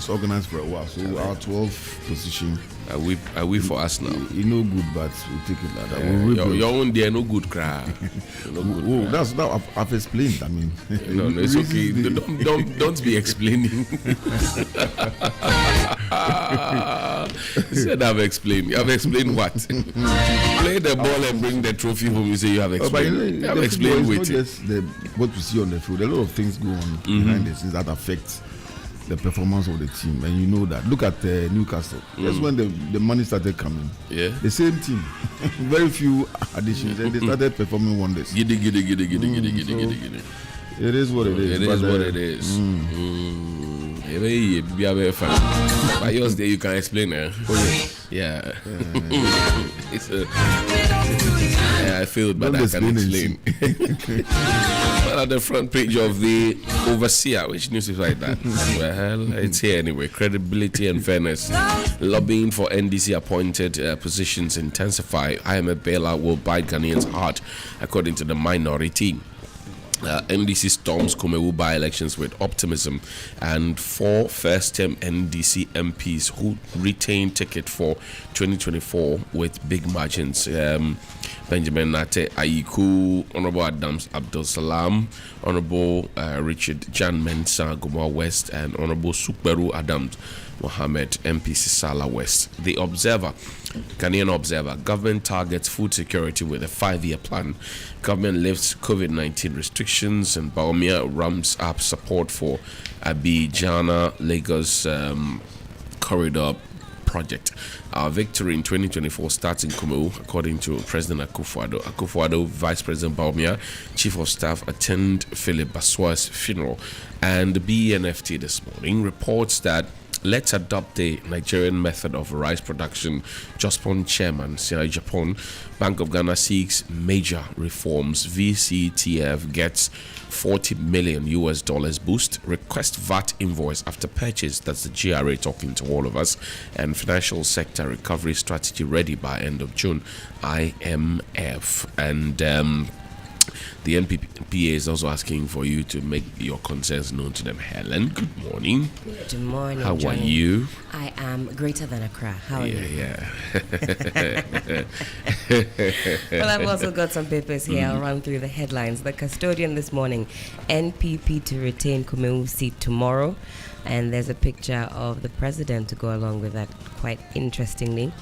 it's organized for a while. So our 12th position. Are we for us now? You know good, but we'll take it like that. Your own there no good cry. That's that I've explained. I mean, no, it's okay. Don't be explaining. You said I've explained. You have explained what? Play the ball and bring the trophy home. You say you have explained. You have explained with it. Just what we see on the field. A lot of things go on behind the scenes that affect the performance of the team, and you know that. Look at Newcastle. That's when the money started coming. Yeah, the same team, very few additions, and they started performing wonders. Giddy. It is what it is. It is what it is. But yours there you can explain it. Yeah. I feel it, but I can explain. Well, at the front page of the Overseer, which news is like that? Well, it's here anyway. Credibility and fairness. Lobbying for NDC appointed positions intensify. IMF bailout will bite Ghanaians' heart, according to the minority. NDC storms Kumewu by-elections with optimism, and 4 first-term NDC MPs who retain ticket for 2024 with big margins. Benjamin Nate Ayiku, Honorable Adams Abdul Salam, Honorable Richard Jan Mensah Goma West, and Honorable Sukberu Adams Mohammed MP Sisala West. The Observer, Ghanaian Observer, government targets food security with a 5-year plan. Government lifts COVID-19 restrictions, and Baumia ramps up support for Abidjan Lagos corridor project. Our victory in 2024 starts in Kumewu, according to President Akufo-Addo. Akufo-Addo, Vice President Baumia, Chief of Staff attend Philip Baswa's funeral. And the BNFT this morning reports that let's adopt the Nigerian method of rice production. Jospon chairman, Sierra Japan, Bank of Ghana seeks major reforms. VCTF gets $40 million boost. Request VAT invoice after purchase. That's the GRA talking to all of us. And financial sector recovery strategy ready by end of June. IMF. And the NPPA is also asking for you to make your concerns known to them. Helen, good morning. Good morning, How Johnnie. are you? I am greater than Accra. How are you? Yeah. Well, I've also got some papers here. I'll run through the headlines. The custodian this morning, NPP to retain Kumewu seat tomorrow. And there's a picture of the president to go along with that, quite interestingly.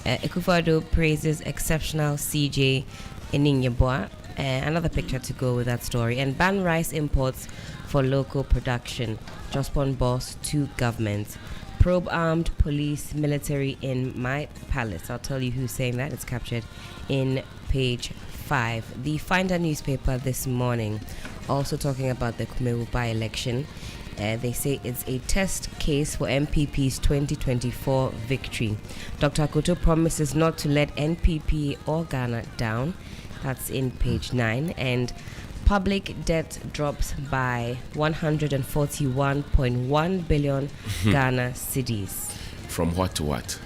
Akufo-Addo praises exceptional CJ Eninyeboa. Another picture to go with that story. And ban rice imports for local production. Jospon boss to government. Probe armed police military in my palace. I'll tell you who's saying that. It's captured in page 5. The Finder newspaper this morning also talking about the Kumewu by-election. They say it's a test case for MPP's 2024 victory. Dr. Akoto promises not to let NPP or Ghana down. That's in page 9. And public debt drops by 141.1 billion Ghana cedis. From what to what?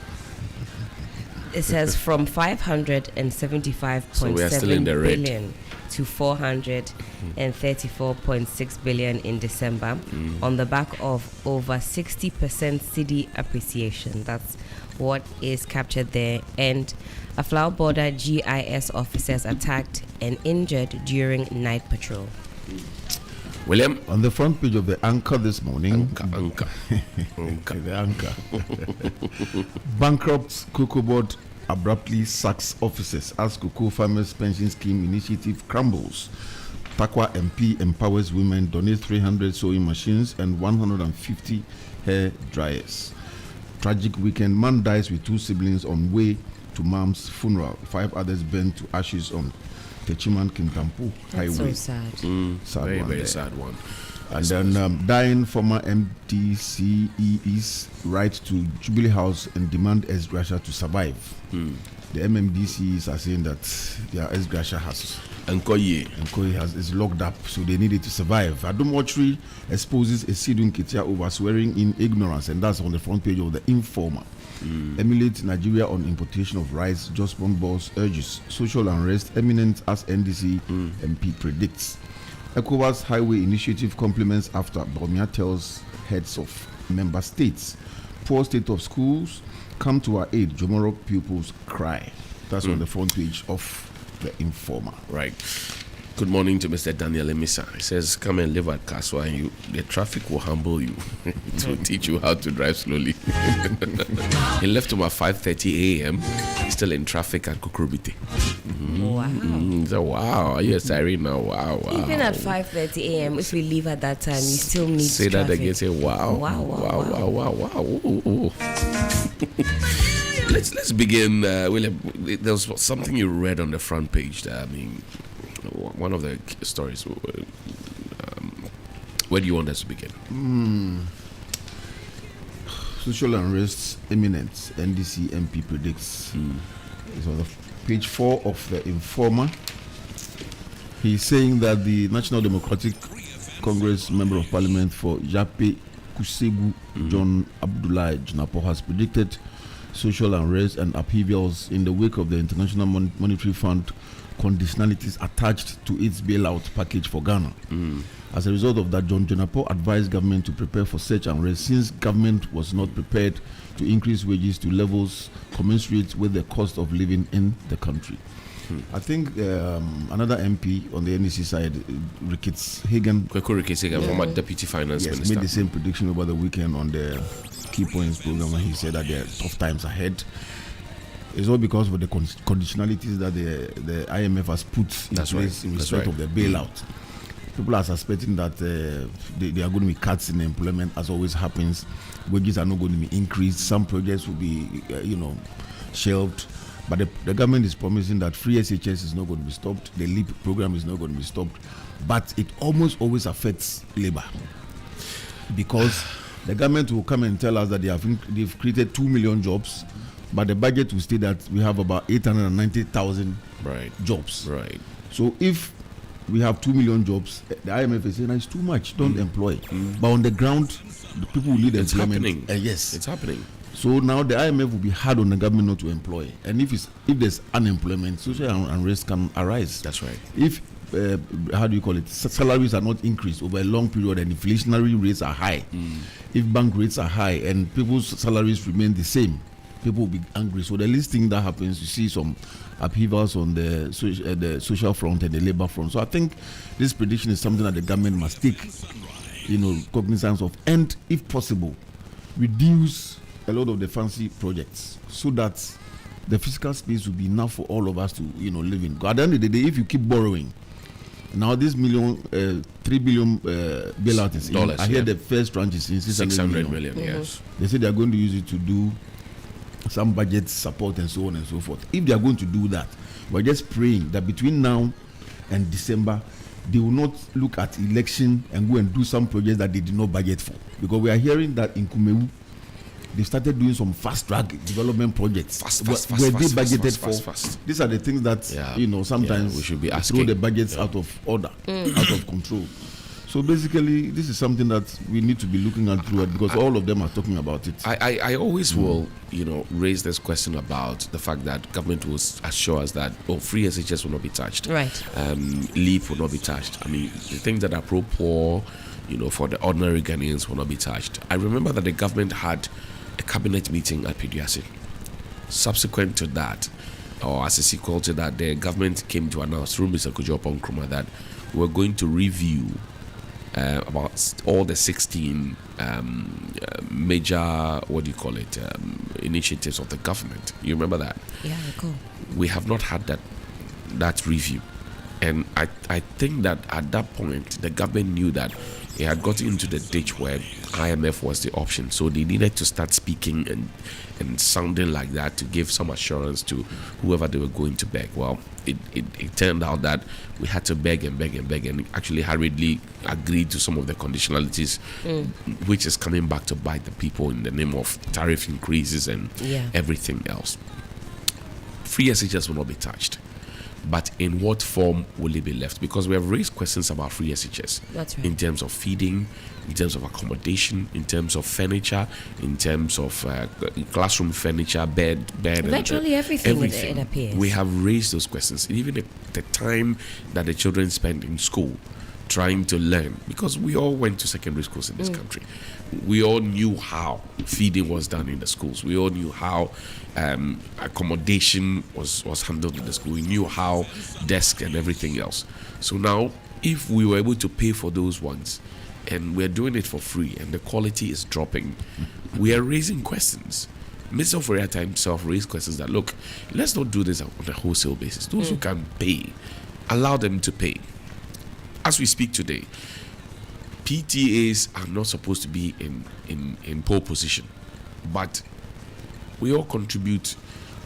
It says from 575.7 billion to 434.6 billion in December on the back of over 60% cedi appreciation. That's what is captured there. And a Flower Border GIS officers attacked and injured during night patrol. William? On the front page of the Anchor this morning, Anchor. the Anchor. Bankrupt Cocoa Board abruptly sacks officers as Cocoa Farmers Pension Scheme initiative crumbles. Takwa MP empowers women, donates 300 sewing machines and 150 hair dryers. Tragic weekend, man dies with 2 siblings on way to mom's funeral. 5 others burned to ashes on Techiman Kintampo Highway. So sad. Very sad one. And then dying former MDCE's right to Jubilee House and demand ex-gratia to survive. The MMDCs are saying that their ex-gratia has Nkoye is locked up, so they need it to survive. Adom Ochri exposes a Sidun Ketia over swearing in ignorance, and that's on the front page of the Informer. Emulate Nigeria on importation of rice. Jospon boss urges social unrest eminent as NDC MP predicts. ECOWAS highway initiative compliments after Baumia tells heads of member states. Poor state of schools, come to our aid. Jomoro pupils cry. That's on the front page of the Informer. Right. Good morning to Mr. Daniel Emisa. He says, come and live at Kaswa and the traffic will humble you. It will teach you how to drive slowly. He left home at 5:30 a.m. Still in traffic at Kukurubite. Wow. So, wow. Are you a siren now? Wow. Even at 5:30 a.m., if we leave at that time, you still meet Say traffic. that again. Say, wow. Wow. Ooh. Let's begin, William. There was something you read on the front page that, one of the stories. Where do you want us to begin? Social unrest imminent. NDC MP predicts. It's on the page 4 of the Informer. He's saying that the National Democratic Congress Member of Parliament for Yape Kusegu, John Abdullah Jnapo, has predicted social unrest and upheavals in the wake of the International Monetary Fund conditionalities attached to its bailout package for Ghana. As a result of that, John Jnapo advised government to prepare for such unrest since government was not prepared to increase wages to levels commensurate with the cost of living in the country. I think another MP on the NEC side, Ricketts Hagan, former Deputy Finance Minister, made the same prediction over the weekend on the Key Points program when he said that there are tough times ahead. It's all because of the conditionalities that the IMF has put in place in respect of the bailout. People are suspecting that there are going to be cuts in employment, as always happens. Wages are not going to be increased. Some projects will be, shelved. But the government is promising that free SHS is not going to be stopped. The LEAP program is not going to be stopped. But it almost always affects labor, because the government will come and tell us that they've created 2 million jobs, but the budget will state that we have about 890,000 jobs. Right. So if we have 2 million jobs, the IMF is saying it's too much, don't employ. But on the ground, the people will need employment. Happening. Yes, it's happening. So now the IMF will be hard on the government not to employ. And if there's unemployment, social unrest can arise. That's right. If salaries are not increased over a long period and inflationary rates are high, if bank rates are high and people's salaries remain the same, people will be angry. So the least thing that happens, you see some upheavals on the social front and the labor front. So I think this prediction is something that the government must take, cognizance of, and if possible, reduce a lot of the fancy projects so that the physical space will be enough for all of us to, live in. At the end of the day, if you keep borrowing, now this 3 billion bailout is in. I hear the first tranche is in 600 million. Yes. They say they are going to use it to do some budget support and so on and so forth. If they are going to do that, we're just praying that between now and December, they will not look at election and go and do some projects that they did not budget for. Because we are hearing that in Kumewu, they started doing some fast-track development projects where they budgeted for. These are the things that sometimes we should be asking. Throw the budgets out of order, out of control. So basically, this is something that we need to be looking at through it, because all of them are talking about it. I always will, raise this question about the fact that government will assure us that free SHS will not be touched. Right. LEAP will not be touched. The things that are pro-poor, for the ordinary Ghanaians will not be touched. I remember that the government had a cabinet meeting at Pidiasi. Subsequent to that, or as a sequel to that, the government came to announce through Mr. Kujopon Nkrumah that we're going to review about all the 16 major, initiatives of the government. You remember that? Yeah, cool. We have not had that review. And I think that at that point, the government knew that it had gotten into the ditch where IMF was the option. So they needed to start speaking and sounding like that to give some assurance to whoever they were going to beg. Well, it turned out that we had to beg and actually hurriedly agreed to some of the conditionalities, which is coming back to bite the people in the name of tariff increases and everything else. Free SHS will not be touched. But in what form will it be left? Because we have raised questions about free SHS. That's right. In terms of feeding, in terms of accommodation, in terms of furniture, in terms of classroom furniture, bed. Virtually everything. It appears. We have raised those questions. Even the time that the children spend in school, trying to learn, because we all went to secondary schools in this country. We all knew how feeding was done in the schools. We all knew how accommodation was handled in the school. We knew how desks and everything else. So now, if we were able to pay for those ones, and we're doing it for free, and the quality is dropping, we are raising questions. Mr. Oforiatta himself raised questions that, look, let's not do this on a wholesale basis. Those who can pay, allow them to pay. As we speak today, PTAs are not supposed to be in pole position, but we all contribute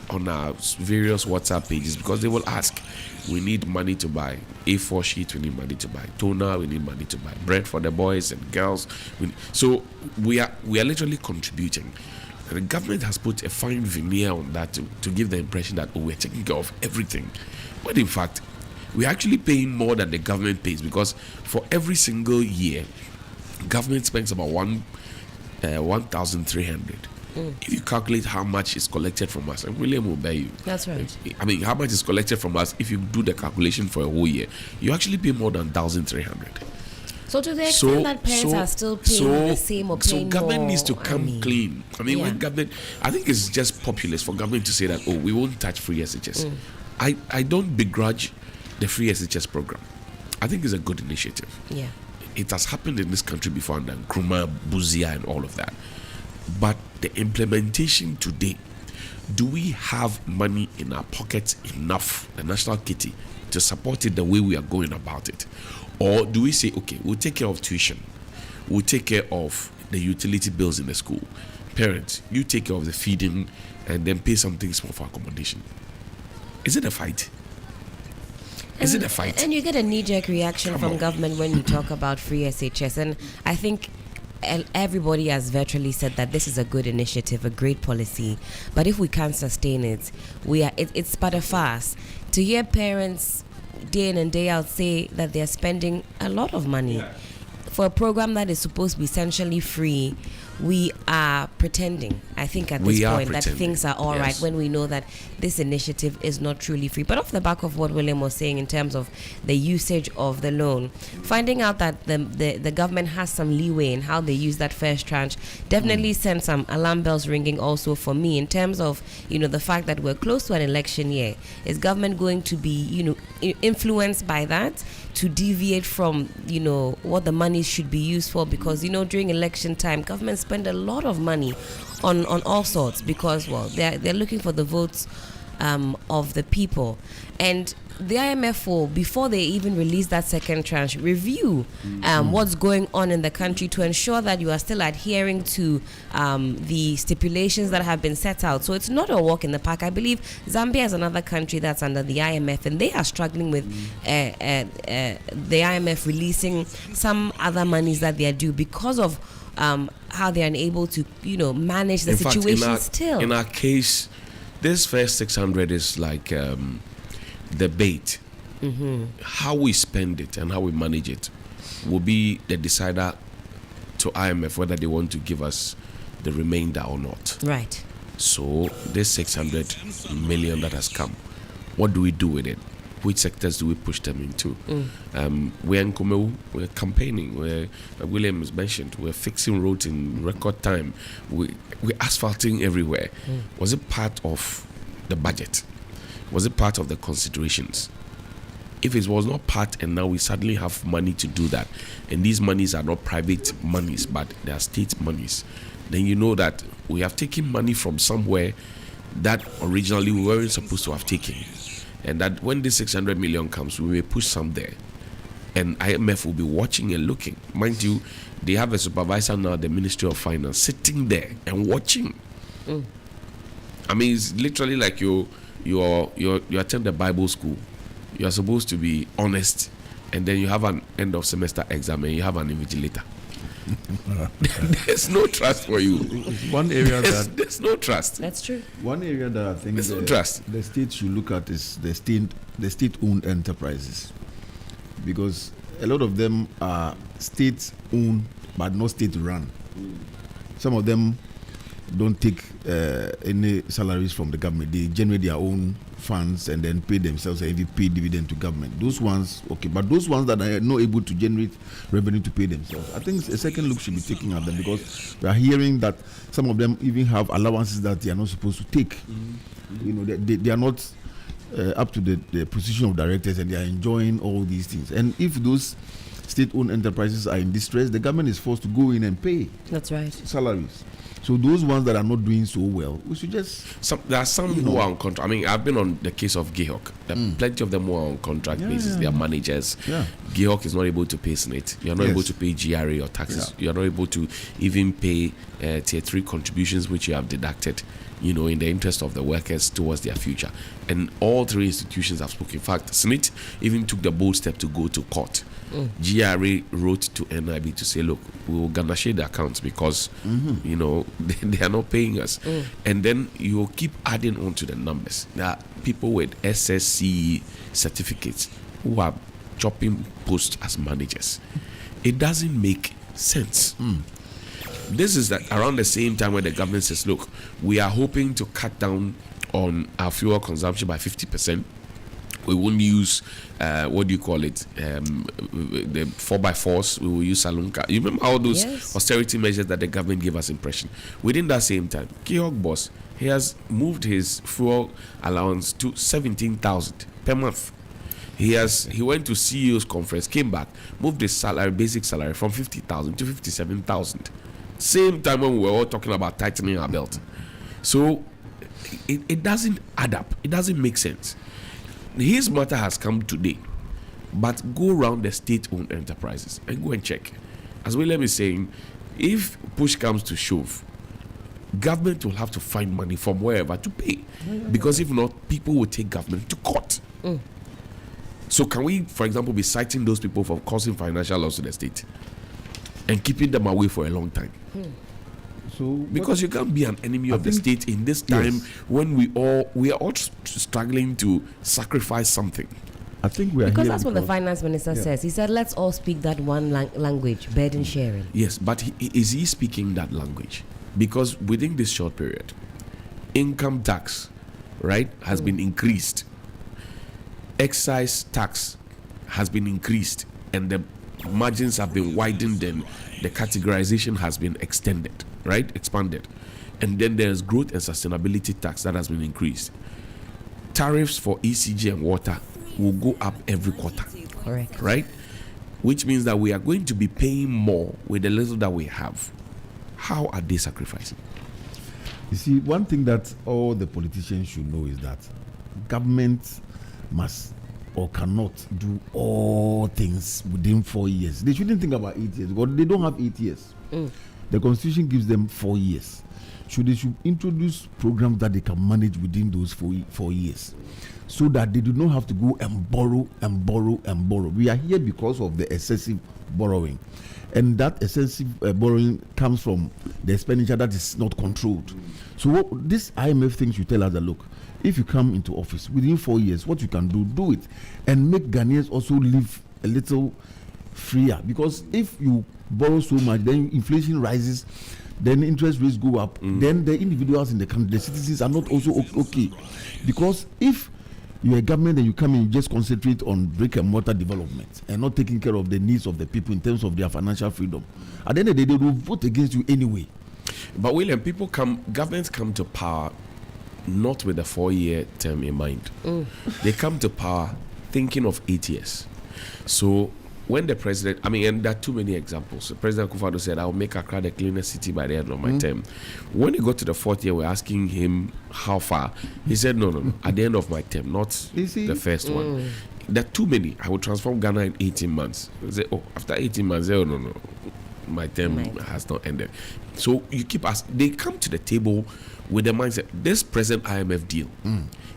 on our various WhatsApp pages, because they will ask, we need money to buy A4 sheet, we need money to buy toner, we need money to buy bread for the boys and girls. So we are literally contributing. The government has put a fine veneer on that to give the impression that, we're taking care of everything, when in fact we're actually paying more than the government pays, because for every single year government spends about 1,300. If you calculate how much is collected from us, and William will bear you. That's right. I mean, how much is collected from us? If you do the calculation for a whole year, you actually pay more than 1,300. So to the extent that parents are still paying the same or paying more, government needs to come clean. I mean, when government, I think it's just populist for government to say that, we won't touch free SHS. I don't begrudge the free SHS program. I think it's a good initiative. Yeah. It has happened in this country before, and Nkrumah, Buzia, and all of that. But the implementation today, do we have money in our pockets enough, the national kitty, to support it the way we are going about it? Or do we say, okay, we'll take care of tuition, we'll take care of the utility bills in the school, parents, you take care of the feeding, and then pay something small for accommodation? Is it a fight? Is it a fight? And you get a knee-jerk reaction from government when you talk about free SHS. And I think everybody has virtually said that this is a good initiative, a great policy. But if we can't sustain it, it's but a farce. To hear parents day in and day out say that they're spending a lot of money for a program that is supposed to be essentially free, we are pretending, I think, at this point, that things are all right, when we know that this initiative is not truly free. But off the back of what William was saying in terms of the usage of the loan, finding out that the government has some leeway in how they use that first tranche definitely sent some alarm bells ringing also for me, in terms of, the fact that we're close to an election year. Is government going to be, influenced by that to deviate from, what the money should be used for? Because, during election time, government spend a lot of money on all sorts, because, they're looking for the votes of the people. And the IMF will, before they even release that second tranche, review what's going on in the country to ensure that you are still adhering to the stipulations that have been set out. So it's not a walk in the park. I believe Zambia is another country that's under the IMF, and they are struggling with the IMF releasing some other monies that they are due because of how they are unable to, manage the situation still. In our case, this first 600 is like the bait. How we spend it and how we manage it will be the decider to IMF whether they want to give us the remainder or not. Right. So this 600 million that has come, what do we do with it? Which sectors do we push them into? We're in Kumeu, we're campaigning, William has mentioned, we're fixing roads in record time, we're asphalting everywhere. Was it part of the budget? Was it part of the considerations? If it was not part, and now we suddenly have money to do that, and these monies are not private monies but they are state monies, then you know that we have taken money from somewhere that originally we weren't supposed to have taken. And that when this 600 million comes, we may push some there. And IMF will be watching and looking. Mind you, they have a supervisor now, the Ministry of Finance, sitting there and watching. I mean, it's literally like you attend the Bible school. You are supposed to be honest, and then you have an end of semester exam and you have an invigilator. There's no trust for you. One area there's no trust. That's true. One area that I think there's no trust. The state should look at is the state-owned enterprises, because a lot of them are state-owned but not state-run. Some of them don't take any salaries from the government. They generate their own funds and then pay themselves and even pay dividend to government. Those ones, okay, but those ones that are not able to generate revenue to pay themselves, I think a second look should be taken at them, because we are hearing that some of them even have allowances that they are not supposed to take. You know, they are not up to the position of directors, and they are enjoying all these things. And if those state-owned enterprises are in distress, the government is forced to go in and pay. That's right. Salaries. So those ones that are not doing so well, we should just... There are some who are on contract. I mean, I've been on the case of Gihok. Plenty of them who are on contract basis. They are managers. Yeah. Gihok is not able to pay SNIT. You are not able to pay GRA or taxes. You are not able to even pay tier 3 contributions, which you have deducted, you know, in the interest of the workers towards their future. And all 3 institutions have spoken. In fact, SNIT even took the bold step to go to court. GRA wrote to NIB to say, look, we will garnish the accounts because, you know, they are not paying us. And then you will keep adding on to the numbers. There are people with SSC certificates who are chopping posts as managers. It doesn't make sense. This is that around the same time when the government says, look, we are hoping to cut down on our fuel consumption by 50%. We won't use, what do you call it, the 4x4s. We will use Salunka. You remember all those austerity measures that the government gave us impression? Within that same time, Gihok boss, he has moved his fuel allowance to 17,000 per month. He went to CEO's conference, came back, moved his salary, basic salary from 50,000 to 57,000. Same time when we were all talking about tightening our belt. So it doesn't add up. It doesn't make sense. His matter has come today, but go around the state-owned enterprises and go and check. As William is saying, if push comes to shove, government will have to find money from wherever to pay, because if not, people will take government to court. So can we, for example, be citing those people for causing financial loss to the state and keeping them away for a long time? So because you can't be an enemy of the state in this time when we are all struggling to sacrifice something. I think we are because that's what the finance minister says. He said, let's all speak that one language, burden sharing. Yes, but is he speaking that language? Because within this short period, income tax, right, has been increased. Excise tax has been increased, and the margins have been widened, and the categorization has been expanded. And then there's growth and sustainability tax that has been increased. Tariffs for ECG and water will go up every quarter. Correct. Right? Which means that we are going to be paying more with the little that we have. How are they sacrificing? You see, one thing that all the politicians should know is that government must or cannot do all things within 4 years. They shouldn't think about 8 years, because they don't have 8 years. The constitution gives them 4 years. So they should introduce programs that they can manage within those 4 years, so that they do not have to go and borrow and borrow and borrow. We are here because of the excessive borrowing, and that excessive borrowing comes from the expenditure that is not controlled. So what this IMF thing should tell us that, look, if you come into office within 4 years, what you can do it, and make Ghanaians also live a little freer. Because if you borrow so much, then inflation rises, then interest rates go up, then the individuals in the country, the citizens, are not also okay. Because if you're a government and you come in, you just concentrate on brick and mortar development and not taking care of the needs of the people in terms of their financial freedom, at the end of the day, they will vote against you anyway. But William, governments come to power not with a 4-year term in mind. They come to power thinking of 8 years. So when the president, and there are too many examples. President Akufo-Addo said, I'll make Accra the cleanest city by the end of my term. When he got to the 4th year, we're asking him how far. He said, no, at the end of my term, not the first one. There are too many. I will transform Ghana in 18 months. He said, after 18 months, no, my term has not ended. So you keep asking. They come to the table with the mindset, this present IMF deal,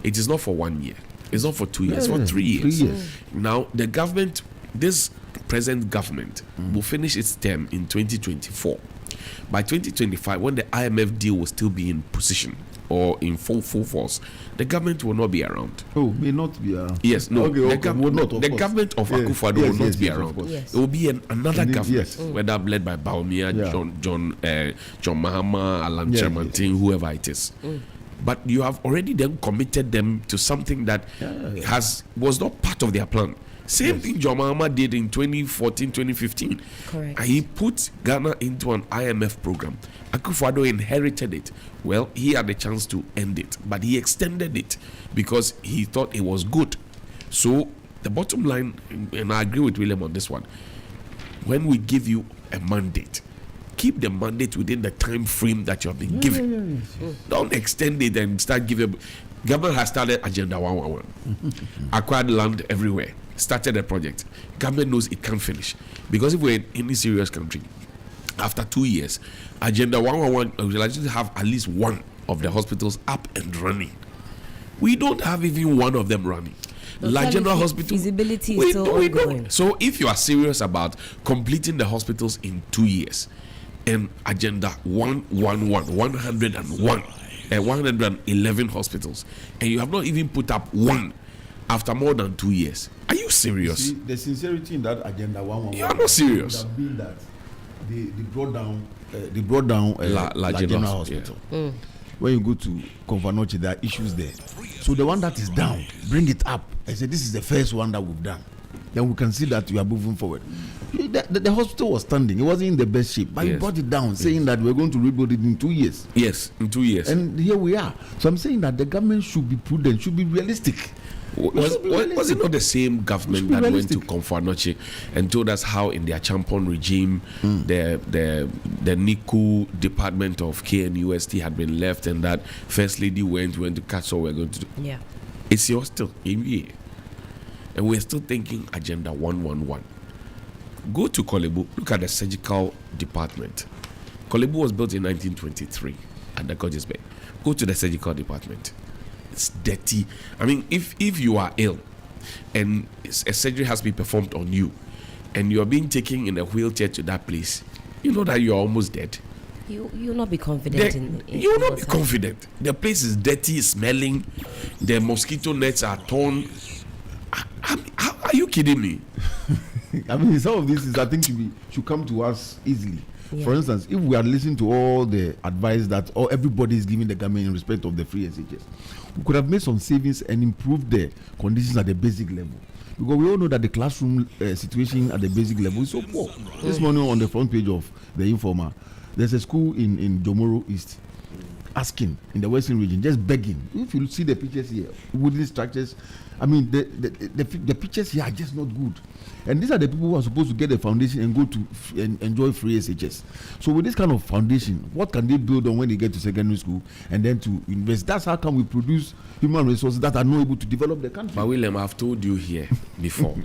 it is not for 1 year. It's not for 2 years, for 3 years. 3 years. Now, the government, this present government will finish its term in 2024. By 2025, when the IMF deal will still be in position, or in full force, the government will not be around. Oh, may not be around. Yes, no. Okay, the government of Akufo-Addo will not be around. Yes. It will be another government, yes. whether led by Baumia, John Mahama, Alan Chairman, whoever it is. But you have already then committed them to something that was not part of their plan. Same thing John Mahama did in 2014, 2015. Correct. He put Ghana into an IMF program. Akufo-Addo inherited it. Well, he had the chance to end it, but he extended it because he thought it was good. So the bottom line, and I agree with William on this one, when we give you a mandate, keep the mandate within the time frame that you have been given. Don't extend it and start giving. Government has started Agenda 111, acquired land everywhere, started a project. Government knows it can't finish, because if we're in any serious country, after 2 years, Agenda 111 will actually have at least one of the hospitals up and running. We don't have even one of them running. La General Hospital, feasibility is still ongoing. So if you are serious about completing the hospitals in 2 years, and Agenda 111, 101, and 111 hospitals, and you have not even put up one after more than 2 years, are you serious? See, the sincerity in that Agenda 111. You are not serious. Would have been that they brought down La General Hospital. Yeah. When you go to Konfanoche, there are issues there. So the one that is down, bring it up. I said, this is the first one that we've done. Then we can see that we are moving forward. The hospital was standing. It wasn't in the best shape. But you brought it down, saying that we're going to rebuild it in 2 years. Yes, in 2 years. And here we are. So I'm saying that the government should be prudent, should be realistic. Was it not the same government that went to Konfanoche and told us how in their Champon regime the NICU department of KNUST had been left, and that First Lady went to catch what we're going to do? Yeah. It's yours still in here. And we're still thinking Agenda 111. Go to Kolebu, look at the surgical department. Kolebu was built in 1923 at the Gorgeous Bay. Go to the surgical department. It's dirty. I mean, if you are ill and a surgery has been performed on you and you are being taken in a wheelchair to that place, you know that you are almost dead. You'll not be confident you will not be confident. The place is dirty, smelling. The mosquito nets are torn. How are you kidding me? I mean, some of this is, I think, should come to us easily. Yeah. For instance, if we are listening to all the advice that everybody is giving the government in respect of the free SHS, we could have made some savings and improved the conditions at the basic level. Because we all know that the classroom situation at the basic level is so poor. This morning on the front page of the Informer, there's a school in Jomoro East asking in the Western region, just begging. If you see the pictures here, wooden structures, I mean, the pictures here are just not good. And these are the people who are supposed to get the foundation and go to enjoy free SHS. So with this kind of foundation, what can they build on when they get to secondary school and then to invest? That's how can we produce human resources that are not able to develop the country. But William, I've told you here before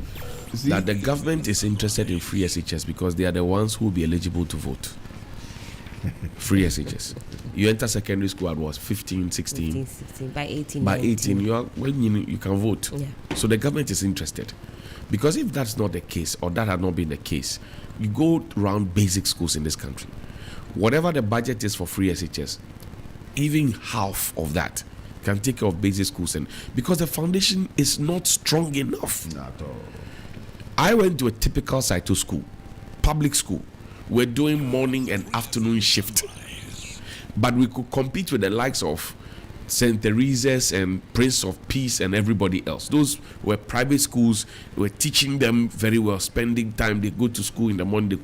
that the government is interested in free SHS because they are the ones who will be eligible to vote. Free SHS. You enter secondary school at what, 15, 16? 16. By 18. By 18, you can vote. Yeah. So the government is interested. Because if that's not the case, or that had not been the case, you go around basic schools in this country. Whatever the budget is for free SHS, even half of that can take care of basic schools. And because the foundation is not strong enough. Not at all. I went to a typical Saito school, public school. We're doing morning and afternoon shift. But we could compete with the likes of St. Teresa's and Prince of Peace and everybody else. Those were private schools. We were teaching them very well, spending time. They go to school in the morning, they